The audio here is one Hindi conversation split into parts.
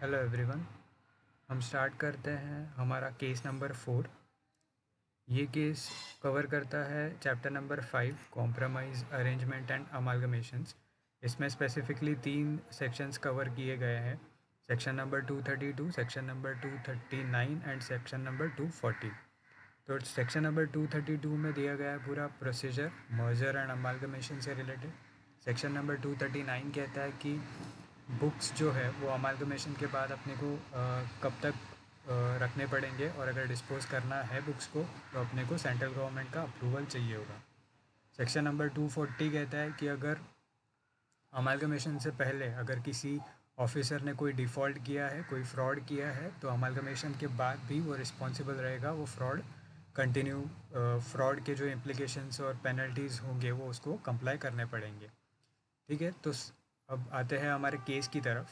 Hello everyone. हम स्टार्ट करते हैं हमारा केस नंबर 4। ये केस कवर करता है chapter number 5 compromise arrangement and amalgamations. इसमें स्पेसिफिकली 3 सेक्शंस कवर किए गए हैं। Section number 232, section number 239 and section number 240। तो सेक्शन नंबर 232 में दिया गया है पूरा प्रोसीजर मर्जर एंड अमालगमेशन से रिलेटेड। सेक्शन नंबर 239 कहता है कि बुक्स जो है वो अमालगमेशन के बाद अपने को कब तक रखने पड़ेंगे, और अगर डिस्पोज करना है बुक्स को तो अपने को सेंट्रल गवर्नमेंट का अप्रूवल चाहिए होगा। सेक्शन नंबर 240 कहता है कि अगर अमालगमेशन से पहले अगर किसी ऑफिसर ने कोई डिफ़ॉल्ट किया है, कोई फ्रॉड किया है, तो अमालगमेशन के बाद भी वो रिस्पॉन्सिबल रहेगा। वो फ्रॉड कंटिन्यू फ्रॉड के जो इम्प्लिकेशंस और पेनल्टीज़ होंगे वो उसको कंप्लाई करने पड़ेंगे। ठीक है, तो अब आते हैं हमारे केस की तरफ।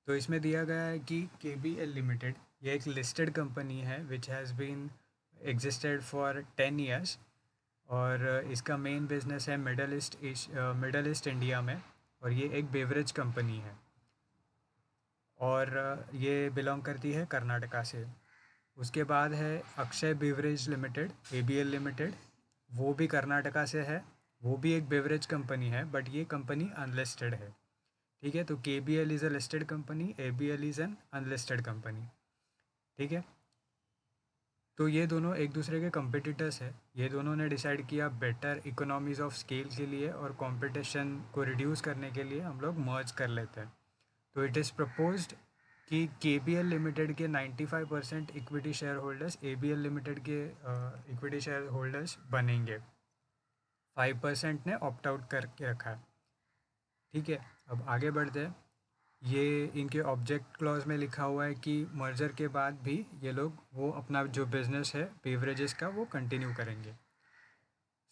तो इसमें दिया गया है कि KBL लिमिटेड ये एक लिस्टेड कंपनी है which has been existed for 10 years, और इसका मेन बिजनेस है मिडल ईस्ट इंडिया में, और ये एक बेवरेज कंपनी है, और ये बिलोंग करती है कर्नाटका से। उसके बाद है Akshay beverage limited ABL limited, वो भी कर्नाटका से है। वो भी एक बेवरेज कंपनी है बट ये कंपनी अनलिस्टेड है। ठीक है, तो KBL is a listed company, ABL is an unlisted company. ठीक है, तो ये दोनों एक दूसरे के कंपिटिटर्स है। ये दोनों ने डिसाइड किया बेटर इकोनॉमीज़ ऑफ स्केल के लिए और कंपटीशन को रिड्यूस करने के लिए हम लोग मर्ज कर लेते हैं। तो इट इज़ प्रपोज्ड कि KBL लिमिटेड के 95% equity share holders ABL limited के इक्विटी शेयर होल्डर्स बनेंगे। 5% ने ऑप्ट आउट करके रखा है। ठीक है, अब आगे बढ़ते हैं। ये इनके ऑब्जेक्ट क्लॉज में लिखा हुआ है कि मर्जर के बाद भी ये लोग वो अपना जो बिज़नेस है बेवरेजेस का वो कंटिन्यू करेंगे।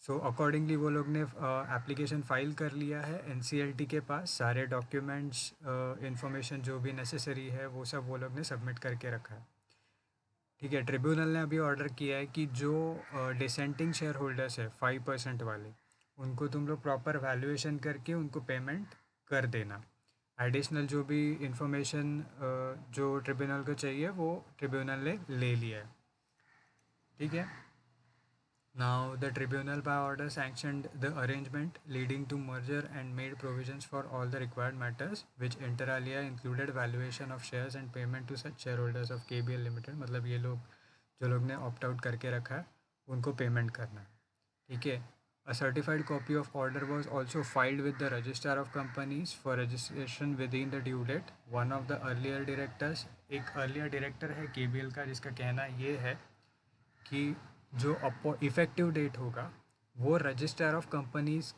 सो अकॉर्डिंगली वो लोग ने एप्लीकेशन फ़ाइल कर लिया है NCLT के पास। सारे डॉक्यूमेंट्स इंफॉर्मेशन जो भी नेसेसरी है वो सब वो लोग ने सबमिट करके रखा है। ठीक है, ट्रिब्यूनल ने अभी ऑर्डर किया है कि जो डिसेंटिंग शेयर होल्डर्स है 5% वाले, उनको तुम लोग प्रॉपर वैल्यूएशन करके उनको पेमेंट कर देना। एडिशनल जो भी इंफॉर्मेशन जो ट्रिब्यूनल को चाहिए वो ट्रिब्यूनल ने ले लिया है। ठीक है, now the tribunal by order sanctioned the arrangement leading to merger and made provisions for all the required matters which inter alia included valuation of shares and payment to such shareholders of KBL Limited। मतलब ये लोग जो लोग ने ऑप्ट आउट करके रखा है उनको पेमेंट करना है। ठीक है, A certified copy of order was also filed with the Registrar of Companies for registration within the due date. One of the earlier directors, एक earlier director है KBL का, जिसका कहना ये है कि जो इफ़ेक्टिव डेट होगा वो रजिस्ट्रार ऑफ कंपनीज़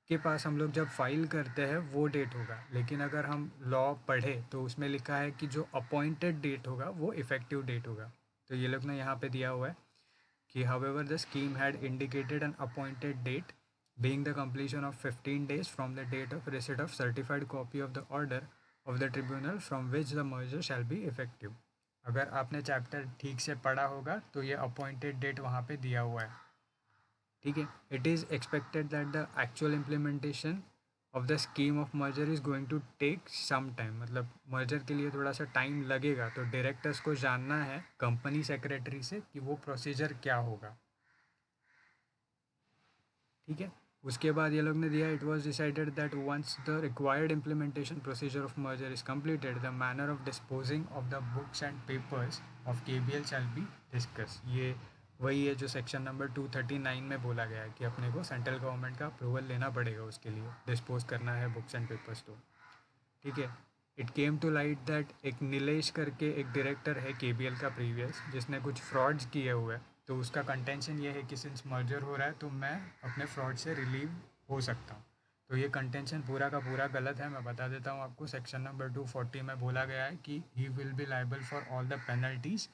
के पास हम लोग जब फाइल करते हैं वो डेट होगा, लेकिन अगर हम लॉ पढ़े तो उसमें लिखा है कि जो अपॉइंटेड डेट होगा वो इफ़ेक्टिव डेट होगा। तो ये लोग ने यहाँ पे दिया हुआ है कि however the scheme had indicated an appointed date being the completion of 15 days from the date of receipt of certified copy of the order of the tribunal from which the merger shall be effective। अगर आपने चैप्टर ठीक से पढ़ा होगा तो ये अपॉइंटेड डेट वहाँ पे दिया हुआ है। ठीक है, it is expected that the actual implementation of the scheme of merger is going to take some time. मतलब मर्जर के लिए थोड़ा सा टाइम लगेगा, तो डायरेक्टर्स को जानना है कंपनी सेक्रेटरी से कि वो प्रोसीजर क्या होगा। ठीक है, उसके बाद ये लोग ने दिया it was decided that once the required implementation procedure of merger is completed the manner of disposing of the books and papers of KBL shall be discuss. ये वही है जो सेक्शन नंबर 239 में बोला गया है कि अपने को सेंट्रल गवर्नमेंट का अप्रूवल लेना पड़ेगा उसके लिए डिस्पोज करना है बुक्स एंड पेपर्स। तो ठीक है, it came to light that एक नीलेश करके एक डायरेक्टर है KBL का प्रीवियस, जिसने कुछ फ्रॉड्स किए हुए हैं। तो उसका कंटेंशन ये है कि सिंस मर्जर हो रहा है तो मैं अपने फ्रॉड से रिलीव हो सकता हूँ। तो ये कंटेंशन पूरा का पूरा गलत है। मैं बता देता हूँ आपको, सेक्शन नंबर 240 में बोला गया है कि he will be liable for all the penalties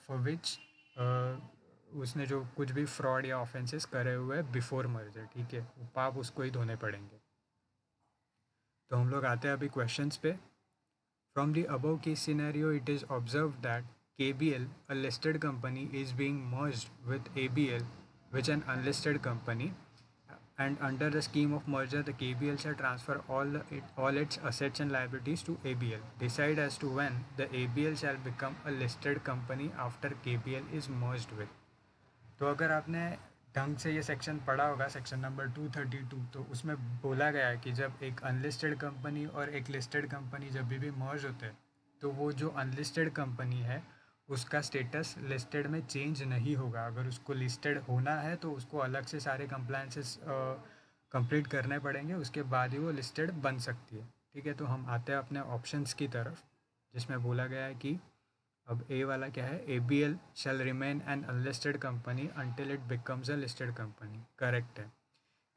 for which उसने जो कुछ भी फ्रॉड या ऑफेंसेस करे हुए हैं बिफोर मर्जर। ठीक है, वो पाप उसको ही धोने पड़ेंगे। तो हम लोग आते हैं अभी क्वेश्चंस पे। From the above case scenario, it is observed that KBL, a listed company, is being merged with ABL, which is an unlisted company. and under the scheme of merger, the KBL shall transfer all its assets and liabilities to ABL. Decide as to when the ABL shall become a listed company after KBL is merged with. तो अगर आपने ढंग से ये सेक्शन पढ़ा होगा, सेक्शन नंबर 232, तो उसमें बोला गया है कि जब एक अनलिस्टेड कंपनी और एक लिस्टेड कंपनी जब भी मर्ज होते हैं, तो वो जो अनलिस्टेड कंपनी है उसका स्टेटस लिस्टेड में चेंज नहीं होगा. अगर उसको लिस्टेड होना है तो उसको अलग से सारे कंप्लायंसेस कंप्लीट करने पड़ेंगे, उसके बाद ही वो लिस्टेड बन सकती है. ठीक है, तो हम आते हैं अपने ऑप्शंस की तरफ, जिसमें बोला गया है कि अब ए वाला क्या है, ABL shall remain an unlisted company until it becomes a listed company. Correct है.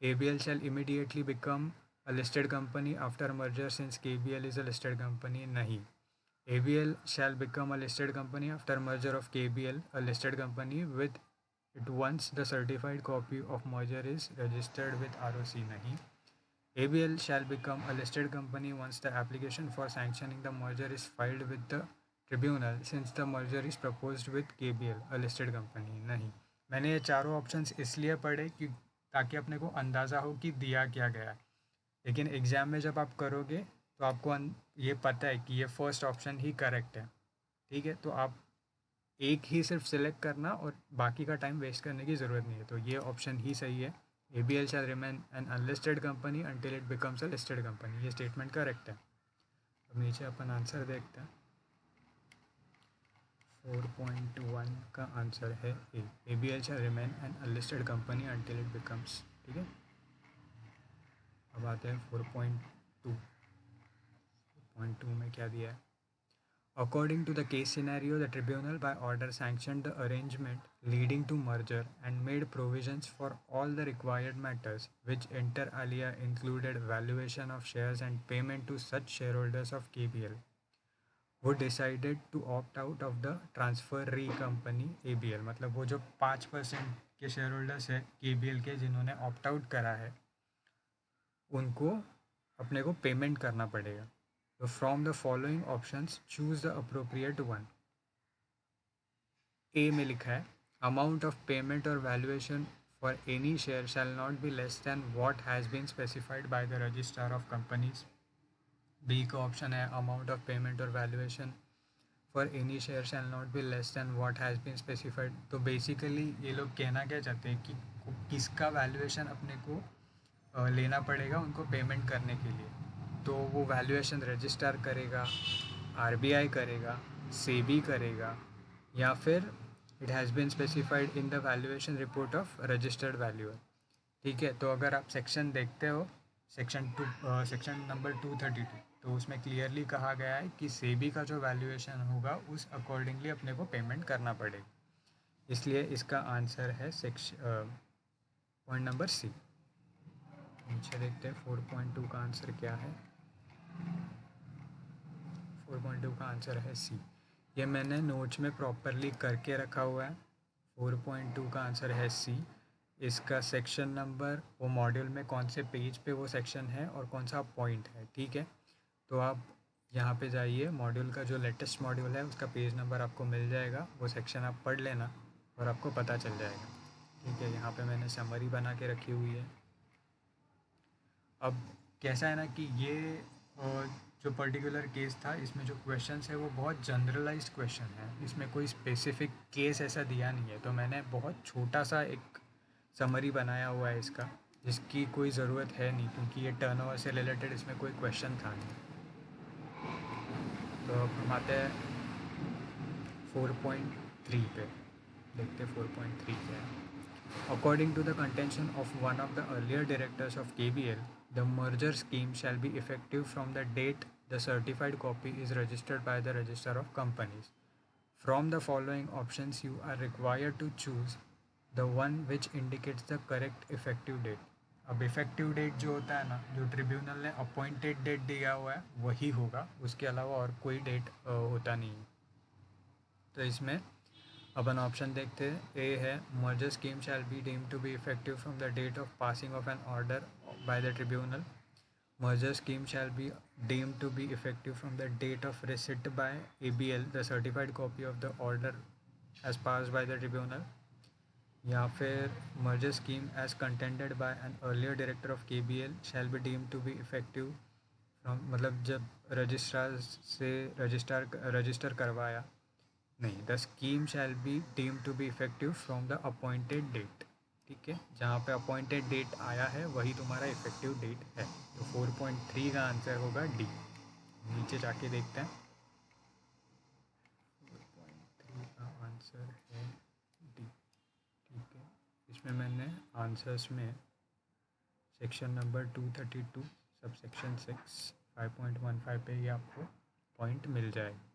ABL shall immediately become a listed company after merger since KBL is a listed company. नहीं. ABL shall become a listed company after merger of KBL, a listed company with it once the certified copy of merger is registered with ROC. नहीं. ABL shall become a listed company once the application for sanctioning the merger is filed with the tribunal since the merger is proposed with KBL, a listed company. नहीं. मैंने ये चारों ऑप्शंस इसलिए पढ़े कि ताकि अपने को अंदाज़ा हो कि दिया क्या गया है, लेकिन एग्ज़ाम में जब आप करोगे तो आपको ये पता है कि ये फर्स्ट ऑप्शन ही करेक्ट है. ठीक है, तो आप एक ही सिर्फ सिलेक्ट करना और बाकी का टाइम वेस्ट करने की ज़रूरत नहीं है. तो ये ऑप्शन ही सही है. ABL shall remain an unlisted company until it becomes a listed company. ये स्टेटमेंट करेक्ट है. अब नीचे अपन आंसर देखते हैं. 4.1 का आंसर है A. ABL shall remain an unlisted company until it becomes. ठीक है, अब आते हैं 4.2. 4.2 में क्या दिया है. According to the case scenario, the tribunal by order sanctioned the arrangement leading to merger and made provisions for all the required matters, which inter alia included valuation of shares and payment to such shareholders of KBL who decided to opt out of the transferee company ABL. मतलब वो जो 5% के शेयर होल्डर्स है KBL के जिन्होंने ऑप्ट आउट करा है, उनको अपने को पेमेंट करना पड़ेगा. So from the following options, choose the appropriate one. A में लिखा है amount of payment or valuation for any share shall not be less than what has been specified by the registrar of companies. B का ऑप्शन है amount of payment or valuation for any share shall not be less than what has been specified. तो बेसिकली ये लोग कहना क्या चाहते हैं कि किसका वैल्यूएशन अपने को लेना पड़ेगा उनको पेमेंट करने के लिए. तो वो वैल्यूएशन रजिस्ट्रार करेगा, RBI करेगा, सेबी करेगा, या फिर it has been specified in the valuation report of registered valuer. ठीक है, तो अगर आप सेक्शन देखते हो, सेक्शन नंबर 232, तो उसमें क्लियरली कहा गया है कि सेबी का जो वैल्यूएशन होगा उस अकॉर्डिंगली अपने को पेमेंट करना पड़ेगा. इसलिए इसका आंसर है पॉइंट नंबर सी. नीचे देखते हैं 4.2 का आंसर क्या है. 4.2 का आंसर है सी. ये मैंने नोट्स में प्रॉपरली करके रखा हुआ है. 4.2 का आंसर है सी. इसका सेक्शन नंबर वो मॉड्यूल में कौन से पेज पे वो सेक्शन है और कौन सा पॉइंट है. ठीक है, तो आप यहाँ पे जाइए, मॉड्यूल का जो लेटेस्ट मॉड्यूल है उसका पेज नंबर आपको मिल जाएगा, वो सेक्शन आप पढ़ लेना और आपको पता चल जाएगा. ठीक है, यहाँ पे मैंने समरी बना के रखी हुई है. अब कैसा है ना कि ये जो पर्टिकुलर केस था, इसमें जो क्वेश्चंस है वो बहुत जनरलाइज्ड क्वेश्चन है. इसमें कोई स्पेसिफिक केस ऐसा दिया नहीं है, तो मैंने बहुत छोटा सा एक समरी बनाया हुआ है इसका, जिसकी कोई ज़रूरत है नहीं क्योंकि ये टर्नओवर से रिलेटेड इसमें कोई क्वेश्चन था नहीं. तो अब हम आते हैं 4.3 पे. देखते 4.3 क्या है. According to the contention of one of the earlier directors of KBL, the merger scheme shall be effective from the date the certified copy is registered by the Registrar of Companies. From the following options, you are required to choose the one which indicates the correct effective date. अब इफ़ेक्टिव डेट जो होता है ना, जो ट्रिब्यूनल ने अपॉइंटेड डेट दिया हुआ है वही होगा, उसके अलावा और कोई डेट होता नहीं है. तो इसमें अपन ऑप्शन देखते हैं. ए है merger scheme shall be deem to be effective from the date of passing of an order by the tribunal. Merger scheme shall be deem to be effective from the date of receipt by ABL the certified copy of the order as pass by the tribunal. या फिर merger scheme as contented by an earlier director of KBL shall be deem to be effective from, मतलब जब रजिस्ट्रार से रजिस्टर करवाया, नहीं, the scheme shall be deem to be effective from the appointed date. ठीक है, जहाँ पे अपॉइंटेड डेट आया है वही तुम्हारा इफेक्टिव डेट है। तो 4.3 का आंसर होगा डी। नीचे जाके देखते हैं। 4.3 का आंसर है डी। ठीक है, इसमें मैंने आंसर्स में सेक्शन नंबर 232 सब सेक्शन 6 5.15 पे ये आपको पॉइंट मिल जाएगा।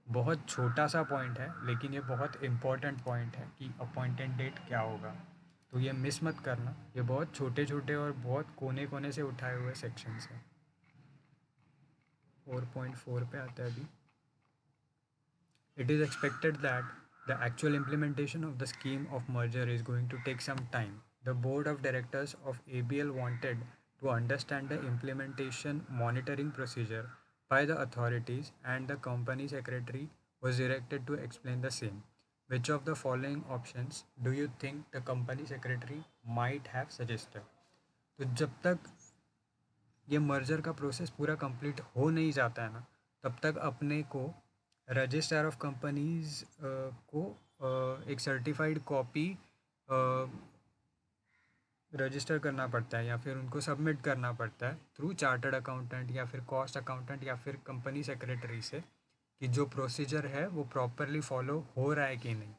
बहुत छोटा सा पॉइंट है लेकिन ये बहुत इम्पॉर्टेंट पॉइंट है कि अपॉइंटेड डेट क्या होगा, तो ये मिस मत करना। ये बहुत छोटे छोटे और बहुत कोने कोने से उठाए हुए सेक्शंस हैं। 4.4 पे आता है अभी। It is expected that the actual implementation of the scheme of merger is going to take some time. The board of directors of ABL wanted to understand the implementation monitoring procedure by the authorities, and the company secretary was directed to explain the same. Which of the following options do you think the company secretary might have suggested? तो जब तक ये मर्जर का प्रोसेस पूरा कंप्लीट हो नहीं जाता है ना, तब तक अपने को रजिस्ट्रार ऑफ कंपनीज को एक सर्टिफाइड कॉपी रजिस्टर करना पड़ता है या फिर उनको सबमिट करना पड़ता है थ्रू चार्टर्ड अकाउंटेंट या फिर कॉस्ट अकाउंटेंट या फिर कंपनी सेक्रेटरी से, कि जो प्रोसीजर है वो प्रॉपरली फॉलो हो रहा है कि नहीं।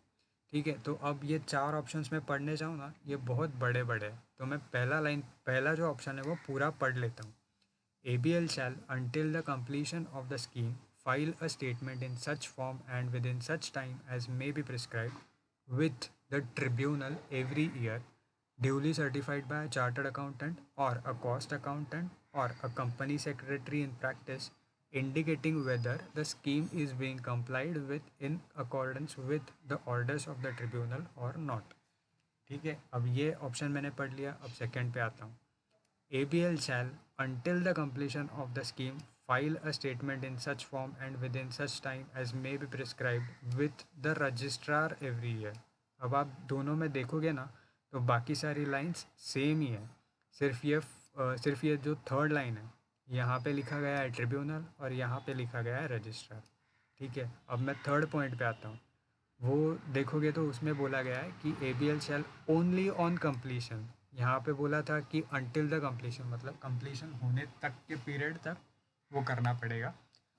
ठीक है, तो अब ये 4 ऑप्शंस में पढ़ने जाऊँ ना, ये बहुत बड़े बड़े हैं, तो मैं पहला जो ऑप्शन है वो पूरा पढ़ लेता हूँ। ABL shall, until the completion of the scheme, file a statement in such form and within such time as may be prescribed with the tribunal every year, duly certified by a chartered accountant or a cost accountant or a company secretary in practice, indicating whether the scheme is being complied with in accordance with the orders of the tribunal or not. ठीक है, अब ये ऑप्शन मैंने पढ़ लिया। अब सेकंड पे आता हूँ। ABL shall, until the completion of the scheme, file a statement in such form and within such time as may be prescribed with the registrar every year। अब आप दोनों में देखोगे ना तो बाकी सारी लाइंस सेम ही है, सिर्फ ये जो थर्ड लाइन है यहाँ पे लिखा गया है ट्रिब्यूनल और यहाँ पे लिखा गया है रजिस्ट्रार। ठीक है, अब मैं थर्ड पॉइंट पे आता हूँ। वो देखोगे तो उसमें बोला गया है कि ABL shall only on completion. यहाँ पे बोला था कि अनटिल द कंप्लीशन, मतलब कंप्लीशन होने तक के पीरियड तक वो करना पड़ेगा।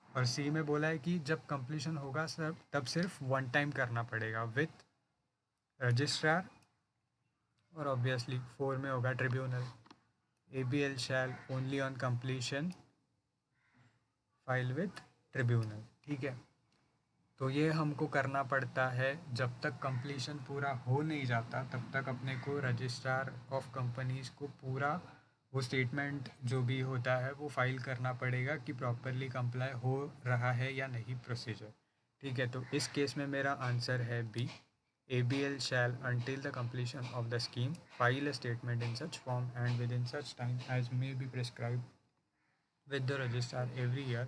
और सी में बोला है कि जब कंप्लीशन होगा सर तब सिर्फ वन टाइम करना पड़ेगा विथ रजिस्ट्रार, और ऑब्वियसली 4 में होगा tribunal. ABL shall only on completion file with tribunal. ठीक है, तो ये हमको करना पड़ता है जब तक कंप्लीशन पूरा हो नहीं जाता तब तक अपने को रजिस्ट्रार ऑफ कंपनीज़ को पूरा वो स्टेटमेंट जो भी होता है वो फाइल करना पड़ेगा कि प्रॉपरली कंप्लाई हो रहा है या नहीं प्रोसीजर। ठीक है, तो इस केस में मेरा आंसर है B. ABL shall, until the completion of the scheme, file a statement in such form and within such time as may be prescribed with the registrar every year,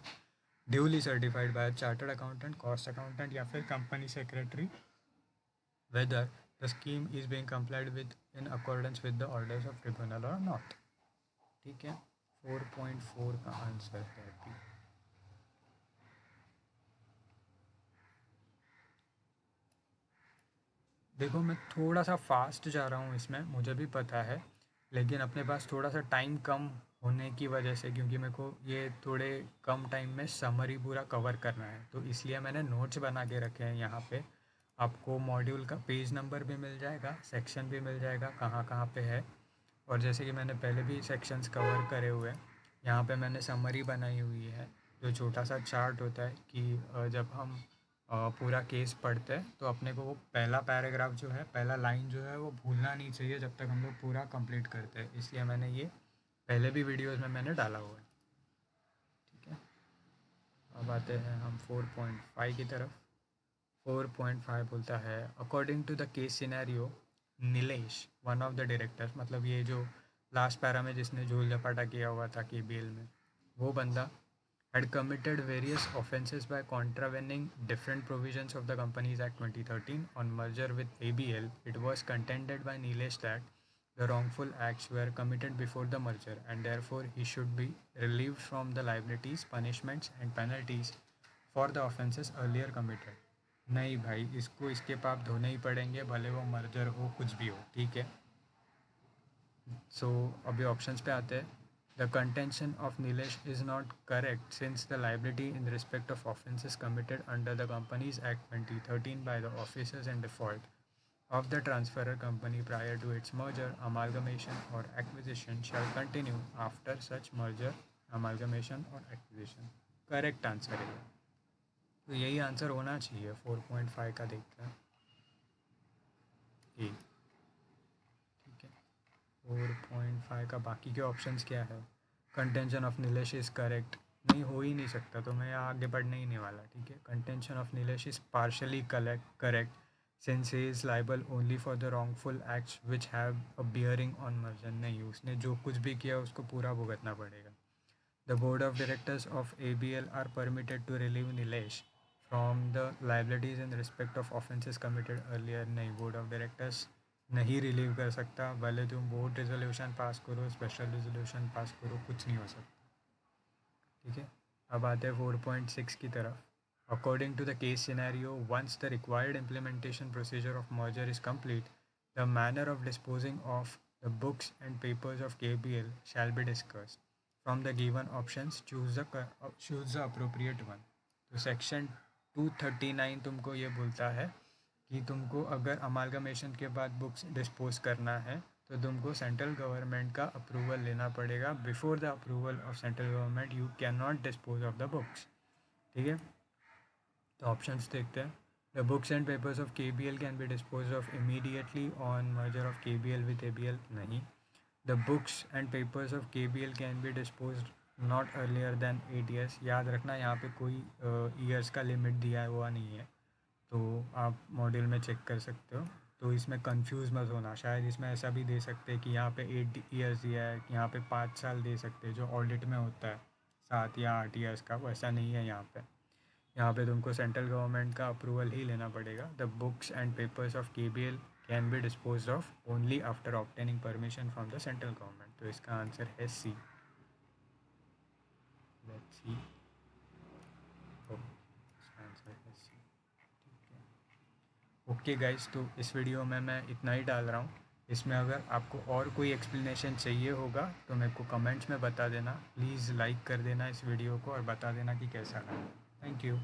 duly certified by a chartered accountant, cost accountant या फिर company secretary, whether the scheme is being complied with in accordance with the orders of tribunal or not। ठीक है, 4.4 का आंसर है बी। देखो मैं थोड़ा सा फास्ट जा रहा हूँ इसमें, मुझे भी पता है, लेकिन अपने पास थोड़ा सा टाइम कम होने की वजह से, क्योंकि मेरे को ये थोड़े कम टाइम में समरी पूरा कवर करना है, तो इसलिए मैंने नोट्स बना के रखे हैं यहाँ पे। आपको मॉड्यूल का पेज नंबर भी मिल जाएगा, सेक्शन भी मिल जाएगा कहाँ कहाँ पे है। और जैसे कि मैंने पहले भी सेक्शंस कवर करे हुए हैं, यहाँ पे मैंने समरी बनाई हुई है, जो छोटा सा चार्ट होता है कि जब हम पूरा केस पढ़ते हैं तो अपने को वो पहला पैराग्राफ जो है, पहला लाइन जो है वो भूलना नहीं चाहिए जब तक हम लोग पूरा कंप्लीट करते हैं, इसलिए मैंने ये पहले भी वीडियोज़ में मैंने डाला हुआ है। ठीक है, अब आते हैं हम 4.5 की तरफ। 4.5 बोलता है, according to the case scenario, Nilesh one of the directors, मतलब ये जो लास्ट पैरा में जिसने झूल झपाटा किया हुआ था KBL में, वो बंदा had committed various offences by contravening different provisions of the Companies Act 2013 on merger with ABL, it was contended by Nilesh that the wrongful acts were committed before the merger and therefore he should be relieved from the liabilities, punishments and penalties for the offences earlier committed. नहीं भाई, इसको इसके पाप धोने ही पड़ेंगे, भले वो मर्जर हो कुछ भी हो, ठीक है. सो अभी ऑप्शंस पे आते हैं. The contention of Nilesh is not correct since the liability in respect of offences committed under the Companies Act 2013 by the officers in default of the transferor company prior to its merger, amalgamation or acquisition shall continue after such merger, amalgamation or acquisition. Correct answer है. तो यही आंसर होना चाहिए. 4.5 का देखते हैं. ए, ठीक है. 4.5 का बाकी के ऑप्शंस क्या है? Contention of Nilesh is correct. नहीं, हो ही नहीं सकता, तो मैं आगे बढ़ने ही नहीं वाला. ठीक है. Contention of Nilesh is partially correct since he is liable only for the wrongful acts which have a bearing on merger. नहीं, उसने जो कुछ भी किया उसको पूरा भुगतना पड़ेगा. The board of directors of ABL are permitted to relieve Nilesh from the liabilities in respect of offences committed earlier. नहीं, बोर्ड ऑफ डायरेक्टर्स नहीं रिलीव कर सकता. भले तुम बोर्ड रेजोल्यूशन पास करो, स्पेशल रेजोल्यूशन पास करो, कुछ नहीं हो सकता. ठीक है. अब आते हैं 4.6 की तरफ. According to the case scenario, once the required implementation procedure of merger is complete, the manner of disposing of the books and papers of KBL shall be discussed. From the given options choose the appropriate one. तो सेक्शन 239 तुमको ये बोलता है कि तुमको अगर अमालगमेशन के बाद बुक्स डिस्पोज करना है तो तुमको सेंट्रल गवर्नमेंट का अप्रूवल लेना पड़ेगा. Before the approval of central government you can not dispose of the books. ठीक है. तो ऑप्शंस देखते हैं. The books and papers of KBL can be dispose of immediately on merger of KBL with ABL. नहीं. The books and papers of KBL can be dispose not earlier than 8 years. याद रखना, यहाँ पे कोई ईयर्स का लिमिट दिया हुआ नहीं है, तो आप मॉड्यूल में चेक कर सकते हो. तो इसमें कंफ्यूज मत होना. शायद इसमें ऐसा भी दे सकते हैं कि यहाँ पे 8 years दिया है, यहाँ पे 5 साल दे सकते हैं, जो ऑडिट में होता है 7 या 8 years का. वैसा नहीं है यहाँ पे. यहाँ पे तुमको सेंट्रल गवर्नमेंट का अप्रूवल ही लेना पड़ेगा. The books and papers of KBL can be dispose of only after obtaining permission from the central government. तो इसका आंसर है C. Let's see. इसका आंसर है C. ओके गाइस, तो इस वीडियो में मैं इतना ही डाल रहा हूँ. इसमें अगर आपको और कोई एक्सप्लेनेशन चाहिए होगा तो मेरे को कमेंट्स में बता देना. प्लीज़ लाइक कर देना इस वीडियो को और बता देना कि कैसा लगा. Thank you.